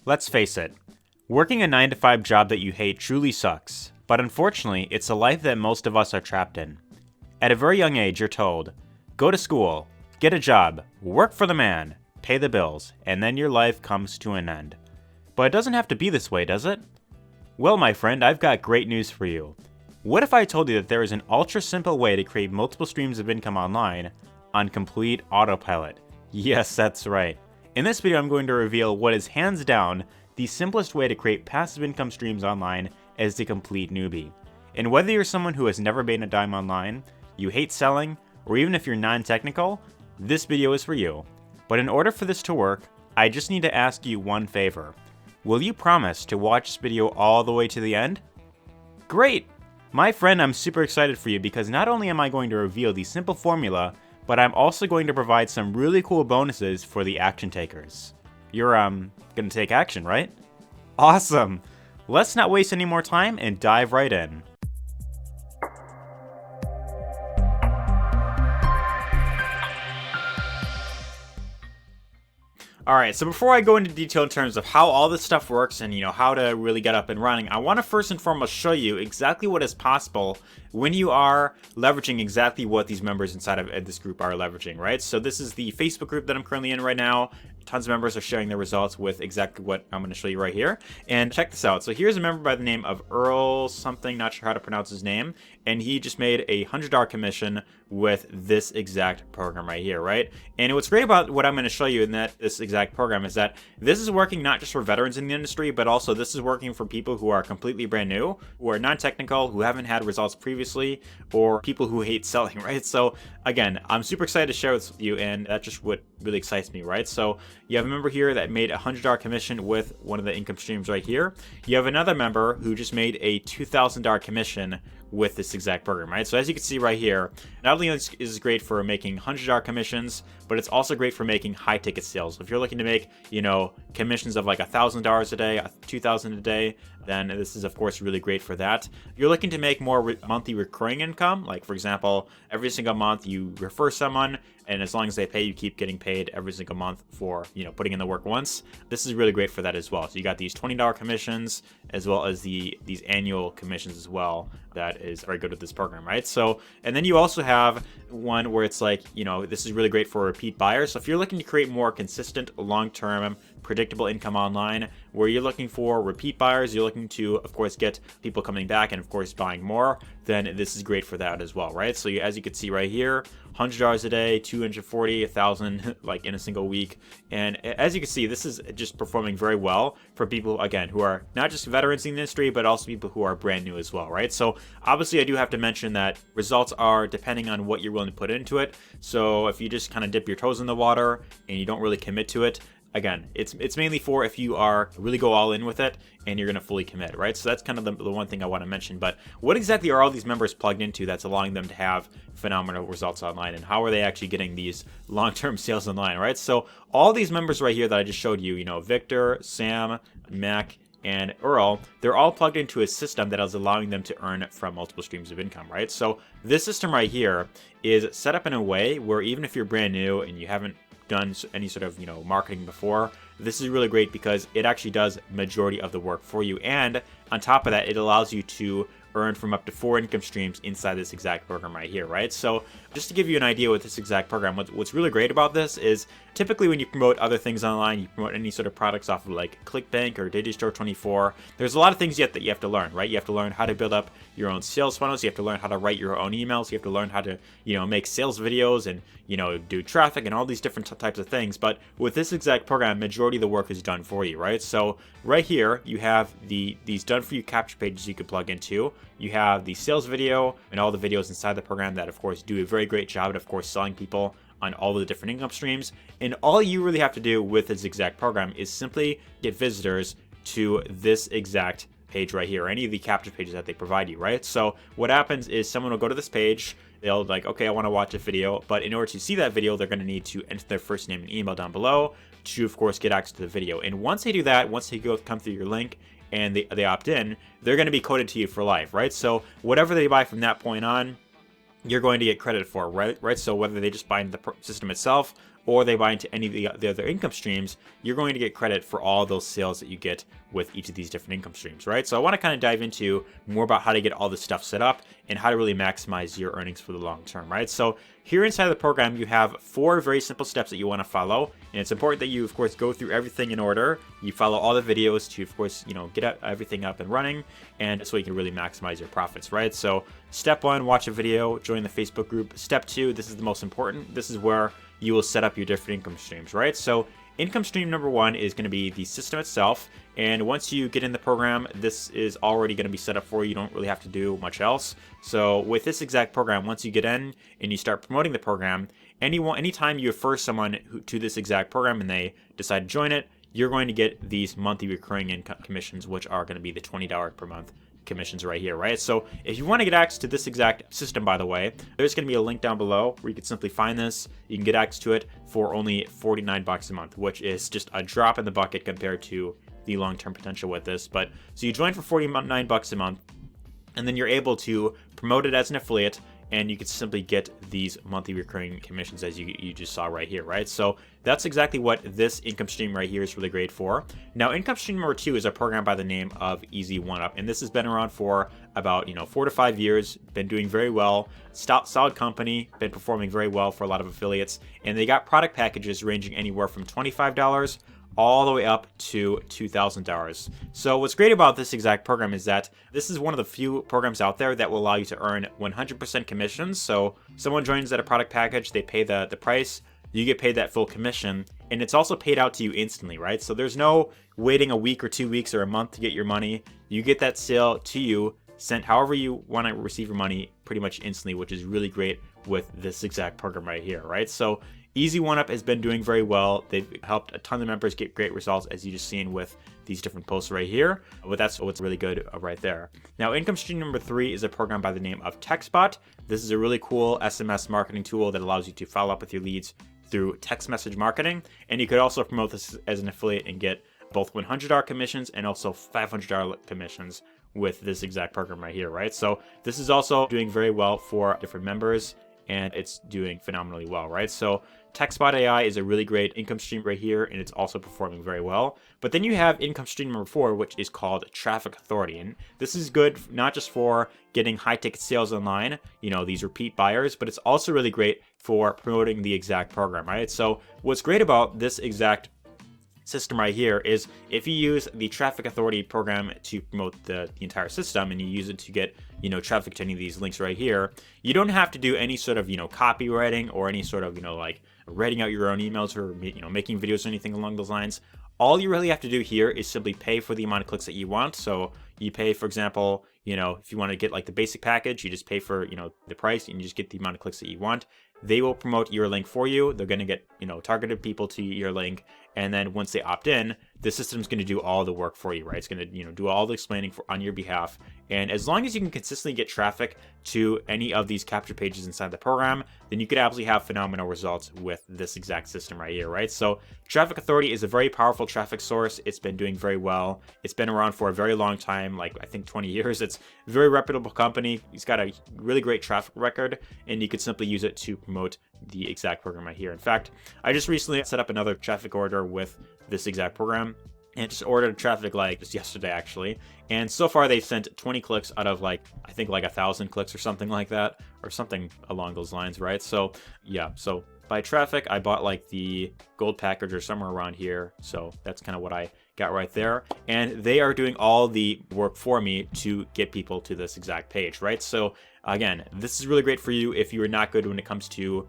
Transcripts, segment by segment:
Let's face it, working a 9-to-5 job that you hate truly sucks, but unfortunately, it's a life that most of us are trapped in. At a very young age, you're told, go to school, get a job, work for the man, pay the bills, and then your life comes to an end. But it doesn't have to be this way, does it? Well, my friend, I've got great news for you. What if I told you that there is an ultra-simple way to create multiple streams of income online on complete autopilot? Yes, that's right. In this video, I'm going to reveal what is hands down the simplest way to create passive income streams online as a complete newbie. And whether you're someone who has never made a dime online, you hate selling, or even if you're non-technical, this video is for you. But in order for this to work, I just need to ask you one favor. Will you promise to watch this video all the way to the end? Great! My friend, I'm super excited for you because not only am I going to reveal the simple formula, but I'm also going to provide some really cool bonuses for the action takers. You're, gonna take action, right? Awesome! Let's not waste any more time and dive right in. Alright, so before I go into detail in terms of how all this stuff works and, how to really get up and running, I want to first and foremost show you exactly what is possible when you are leveraging exactly what these members inside of this group are leveraging, right? So this is the Facebook group that I'm currently in right now. Tons of members are sharing their results with exactly what I'm going to show you right here. And check this out. So here's a member by the name of Earl something, not sure how to pronounce his name. And he just made a $100 commission with this exact program right here, right? And what's great about what I'm going to show you in this exact program is that this is working not just for veterans in the industry, but also this is working for people who are completely brand new, who are non-technical, who haven't had results previously, or people who hate selling, right? So again, I'm super excited to share this with you, and that's just what really excites me, right? So you have a member here that made a $100 commission with one of the income streams right here. You have another member who just made a $2,000 commission with this exact program, right? So as you can see right here, not only is this great for making $100 commissions, but it's also great for making high ticket sales. If you're looking to make, commissions of like $1,000 a day, $2,000 a day, then this is of course really great for that. If you're looking to make more monthly recurring income, like for example, every single month you refer someone, and as long as they pay, you keep getting paid every single month for, putting in the work once. This is really great for that as well. So you got these $20 commissions as well as these annual commissions as well. That is very good with this program, right? So, and then you also have one where it's like, this is really great for repeat buyers. So if you're looking to create more consistent, long-term, predictable income online, where you're looking for repeat buyers, you're looking to, of course, get people coming back and, of course, buying more, then this is great for that as well, right? So as you can see right here, $100 a day, $240, $1,000 like in a single week. And as you can see, this is just performing very well for people, again, who are not just veterans in the industry, but also people who are brand new as well, right? So obviously I do have to mention that results are depending on what you're willing to put into it. So if you just kind of dip your toes in the water and you don't really commit to it, again, it's mainly for if you are really go all in with it and you're going to fully commit, right? So that's kind of the one thing I want to mention. But what exactly are all these members plugged into that's allowing them to have phenomenal results online, and how are they actually getting these long-term sales online, right? So all these members right here that I just showed you, Victor, Sam, Mac, and Earl, they're all plugged into a system that is allowing them to earn from multiple streams of income, right? So this system right here is set up in a way where even if you're brand new and you haven't done any sort of marketing before, this is really great because it actually does majority of the work for you, and on top of that, it allows you to earn from up to 4 income streams inside this exact program right here, right? So just to give you an idea with this exact program, what's really great about this is typically when you promote other things online, you promote any sort of products off of like ClickBank or Digistore24, there's a lot of things that you have to learn, right? You have to learn how to build up your own sales funnels, you have to learn how to write your own emails, you have to learn how to, make sales videos and, do traffic and all these different types of things. But with this exact program, majority of the work is done for you, right? So right here, you have these done for you capture pages you could plug into. You have the sales video and all the videos inside the program that, of course, do a very great job at, of course, selling people on all of the different income streams. And all you really have to do with this exact program is simply get visitors to this exact page right here, or any of the capture pages that they provide you, right? So what happens is someone will go to this page, they'll like, okay, I want to watch a video, but in order to see that video, they're going to need to enter their first name and email down below to, of course, get access to the video. And once they do that, once they come through your link and they opt in, they're going to be coded to you for life, right? So whatever they buy from that point on, you're going to get credit for, right? So whether they just buy into the system itself or they buy into any of the other income streams, you're going to get credit for all those sales that you get with each of these different income streams, right? So I want to kind of dive into more about how to get all this stuff set up and how to really maximize your earnings for the long term, right? So here inside the program, you have 4 very simple steps that you want to follow. And it's important that you, of course, go through everything in order. You follow all the videos to, of course, get everything up and running, and so you can really maximize your profits, right? So step 1, watch a video, join the Facebook group. Step 2, this is the most important. This is where you will set up your different income streams, right? So income stream number 1 is going to be the system itself. And once you get in the program, this is already going to be set up for you. You don't really have to do much else. So with this exact program, once you get in and you start promoting the program, anytime you refer someone to this exact program and they decide to join it, you're going to get these monthly recurring income commissions, which are going to be the $20 per month commissions right here, right? So if you want to get access to this exact system, by the way, there's going to be a link down below where you can simply find this. You can get access to it for only $49 a month, which is just a drop in the bucket compared to the long-term potential with this. But so you join for $49 a month, and then you're able to promote it as an affiliate, and you can simply get these monthly recurring commissions as you just saw right here, right? So that's exactly what this income stream right here is really great for. Now, income stream number 2 is a program by the name of Easy 1UP, and this has been around for about 4 to 5 years, been doing very well, solid company, been performing very well for a lot of affiliates, and they got product packages ranging anywhere from $25 all the way up to $2,000. So what's great about this exact program is that this is one of the few programs out there that will allow you to earn 100% commissions. So someone joins at a product package, they pay the price, you get paid that full commission, and it's also paid out to you instantly, right? So there's no waiting a week or 2 weeks or a month to get your money. You get that sale to you, sent however you want to receive your money pretty much instantly, which is really great with this exact program right here, right? So Easy 1UP has been doing very well. They've helped a ton of members get great results, as you just seen with these different posts right here. But that's what's really good right there. Now, income stream number 3 is a program by the name of TextBot. This is a really cool SMS marketing tool that allows you to follow up with your leads through text message marketing. And you could also promote this as an affiliate and get both $100 commissions and also $500 commissions with this exact program right here, right? So this is also doing very well for different members, and it's doing phenomenally well, right? So TextBot AI is a really great income stream right here, and it's also performing very well. But then you have income stream number 4, which is called Traffic Authority. And this is good not just for getting high ticket sales online, these repeat buyers, but it's also really great for promoting the exact program, right? So what's great about this exact system right here is if you use the Traffic Authority program to promote the entire system, and you use it to get traffic to any of these links right here, you don't have to do any sort of copywriting or any sort of like writing out your own emails or making videos or anything along those lines. All you really have to do here is simply pay for the amount of clicks that you want. So you pay, for example, if you want to get like the basic package, you just pay for the price, and you just get the amount of clicks that you want. They will promote your link for you. They're going to get targeted people to your link, and then once they opt in, the system's going to do all the work for you, right? It's going to do all the explaining on your behalf. And as long as you can consistently get traffic to any of these capture pages inside the program, then you could absolutely have phenomenal results with this exact system right here, right? So Traffic Authority is a very powerful traffic source. It's been doing very well. It's been around for a very long time, like I think 20 years. It's a very reputable company. It's got a really great traffic record, and you could simply use it to promote the exact program right here. In fact, I just recently set up another traffic order with this exact program, and just ordered traffic like just yesterday actually, and so far they've sent 20 clicks out of I think 1,000 clicks or something like that, or something along those lines, right? So yeah, so by traffic I bought like the gold package or somewhere around here, so that's kind of what I got right there. And they are doing all the work for me to get people to this exact page, right? So again, this is really great for you if you are not good when it comes to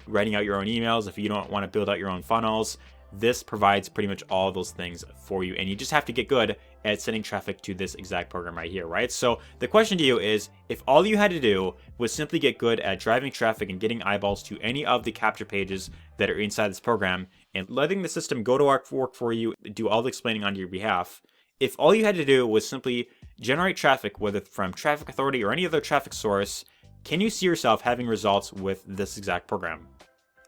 writing out your own emails, if you don't want to build out your own funnels. This provides pretty much all those things for you, and you just have to get good at sending traffic to this exact program right here, right? So the question to you is, if all you had to do was simply get good at driving traffic and getting eyeballs to any of the capture pages that are inside this program, and letting the system go to work for you, do all the explaining on your behalf, if all you had to do was simply generate traffic, whether from Traffic Authority or any other traffic source, can you see yourself having results with this exact program?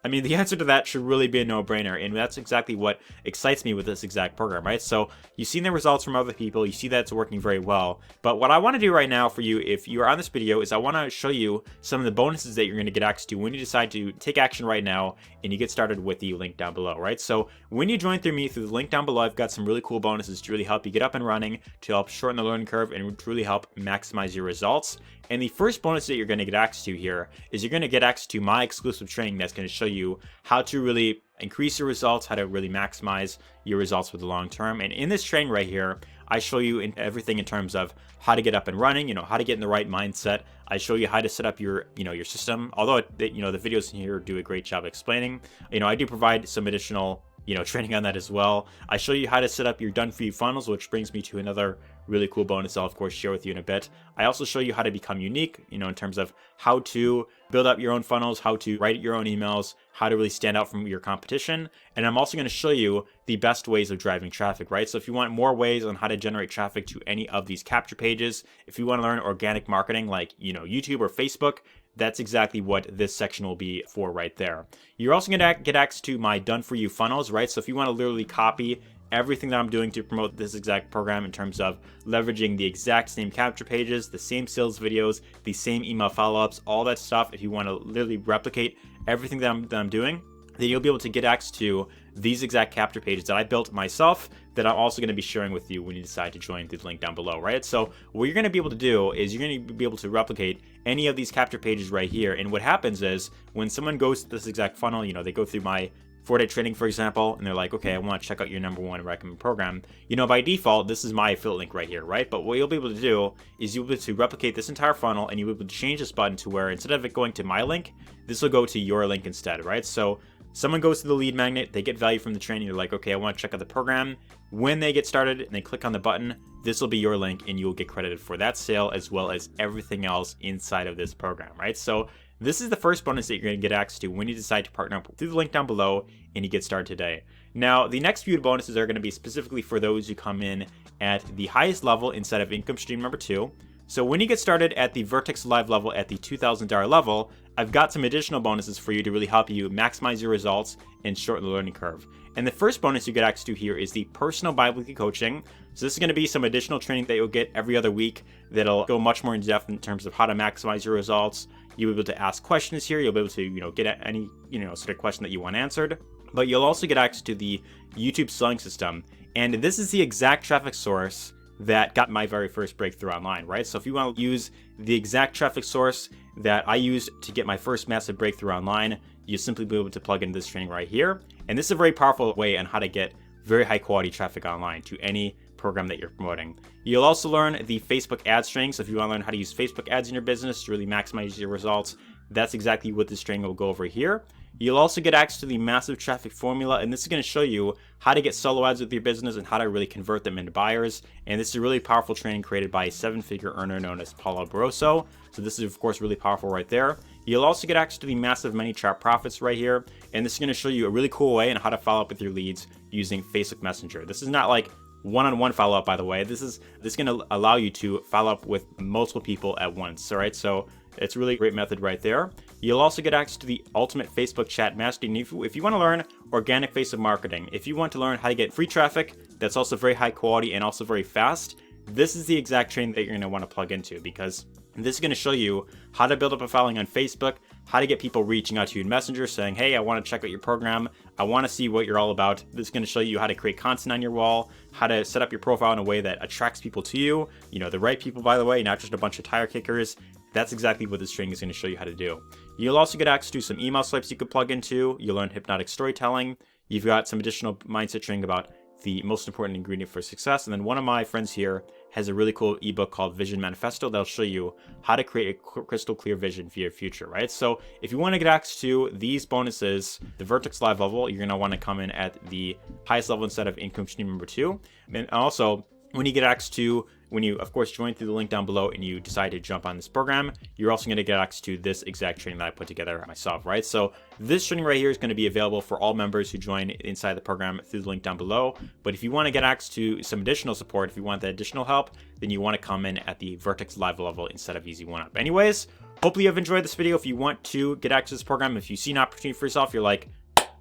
I mean, the answer to that should really be a no-brainer, and that's exactly what excites me with this exact program, right? So you've seen the results from other people, you see that it's working very well, but what I want to do right now for you, if you are on this video, is I want to show you some of the bonuses that you're going to get access to when you decide to take action right now and you get started with the link down below, right? So when you join through me through the link down below, I've got some really cool bonuses to really help you get up and running, to help shorten the learning curve, and to really help maximize your results. And the first bonus that you're going to get access to here is you're going to get access to my exclusive training that's going to show you how to really increase your results, how to really maximize your results for the long term. And in this training right here, I show you everything in terms of how to get up and running, how to get in the right mindset. I show you how to set up your, your system. Although, the videos in here do a great job explaining. I do provide some additional training on that as well. I show you how to set up your done-for-you funnels, which brings me to another really cool bonus I'll of course share with you in a bit. I also show you how to become unique, in terms of how to build up your own funnels, how to write your own emails, how to really stand out from your competition. And I'm also going to show you the best ways of driving traffic, right? So if you want more ways on how to generate traffic to any of these capture pages, if you want to learn organic marketing like, YouTube or Facebook, that's exactly what this section will be for right there. You're also going to get access to my done-for-you funnels, right? So if you want to literally copy everything that I'm doing to promote this exact program in terms of leveraging the exact same capture pages, the same sales videos, the same email follow-ups, all that stuff, if you want to literally replicate everything that I'm doing, then you'll be able to get access to these exact capture pages that I built myself that I'm also going to be sharing with you when you decide to join through the link down below, right? So what you're going to be able to do is you're going to be able to replicate any of these capture pages right here. And what happens is when someone goes to this exact funnel, they go through my 4-day training, for example, and they're like, okay, I want to check out your #1 recommended program. By default, this is my affiliate link right here, right? But what you'll be able to do is you'll be able to replicate this entire funnel, and you'll be able to change this button to where instead of it going to my link, this will go to your link instead, right? So someone goes to the lead magnet, they get value from the training, they're like, okay, I want to check out the program. When they get started and they click on the button, this will be your link and you'll get credited for that sale as well as everything else inside of this program, right? So this is the first bonus that you're going to get access to when you decide to partner up through the link down below and you get started today. Now, the next few bonuses are going to be specifically for those who come in at the highest level inside of income stream number 2. So when you get started at the Vertex Live level at the $2,000 level, I've got some additional bonuses for you to really help you maximize your results and shorten the learning curve. And the first bonus you get access to here is the personal bi-weekly coaching. So this is going to be some additional training that you'll get every other week that'll go much more in depth in terms of how to maximize your results. You'll be able to ask questions here. You'll be able to, get any, sort of question that you want answered. But you'll also get access to the YouTube selling system. And this is the exact traffic source that got my very first breakthrough online, right? So if you want to use the exact traffic source that I used to get my first massive breakthrough online, you simply be able to plug into this training right here. And this is a very powerful way on how to get very high quality traffic online to any program that you're promoting. You'll also learn the Facebook ad string. So if you want to learn how to use Facebook ads in your business to really maximize your results, that's exactly what this training will go over here. You'll also get access to the massive traffic formula, and this is going to show you how to get solo ads with your business and how to really convert them into buyers. And this is a really powerful training created by a 7-figure earner known as Paulo Barroso. So this is of course really powerful right there. You'll also get access to the massive ManyChat profits right here, and this is going to show you a really cool way on how to follow up with your leads using Facebook Messenger. This is not like one-on-one follow-up, by the way. This is going to allow you to follow up with multiple people at once. All right, so it's a really great method right there. You'll also get access to the ultimate Facebook chat mastery. And if you want to learn organic Facebook marketing, if you want to learn how to get free traffic that's also very high quality and also very fast, this is the exact training that you're going to want to plug into, because this is going to show you how to build up a following on Facebook, how to get people reaching out to you in Messenger saying, hey, I want to check out your program. I want to see what you're all about. This is going to show you how to create content on your wall, how to set up your profile in a way that attracts people to you. The right people, by the way, not just a bunch of tire kickers. That's exactly what this training is going to show you how to do. You'll also get access to some email slips you could plug into. You'll learn hypnotic storytelling. You've got some additional mindset training about the most important ingredient for success. And then one of my friends here has a really cool ebook called Vision Manifesto that'll show you how to create a crystal clear vision for your future, right? So if you want to get access to these bonuses, the Vertex Live level, you're going to want to come in at the highest level instead of income stream number 2. And also, when you get access to, when you, of course, join through the link down below and you decide to jump on this program, you're also going to get access to this exact training that I put together myself, right? So this training right here is going to be available for all members who join inside the program through the link down below. But if you want to get access to some additional support, if you want that additional help, then you want to come in at the Vertex Live level instead of Easy 1-Up. Anyways, hopefully you have enjoyed this video. If you want to get access to this program, if you see an opportunity for yourself, you're like,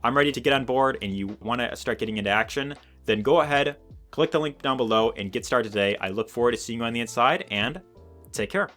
I'm ready to get on board and you want to start getting into action, then go ahead, click the link down below and get started today. I look forward to seeing you on the inside, and take care.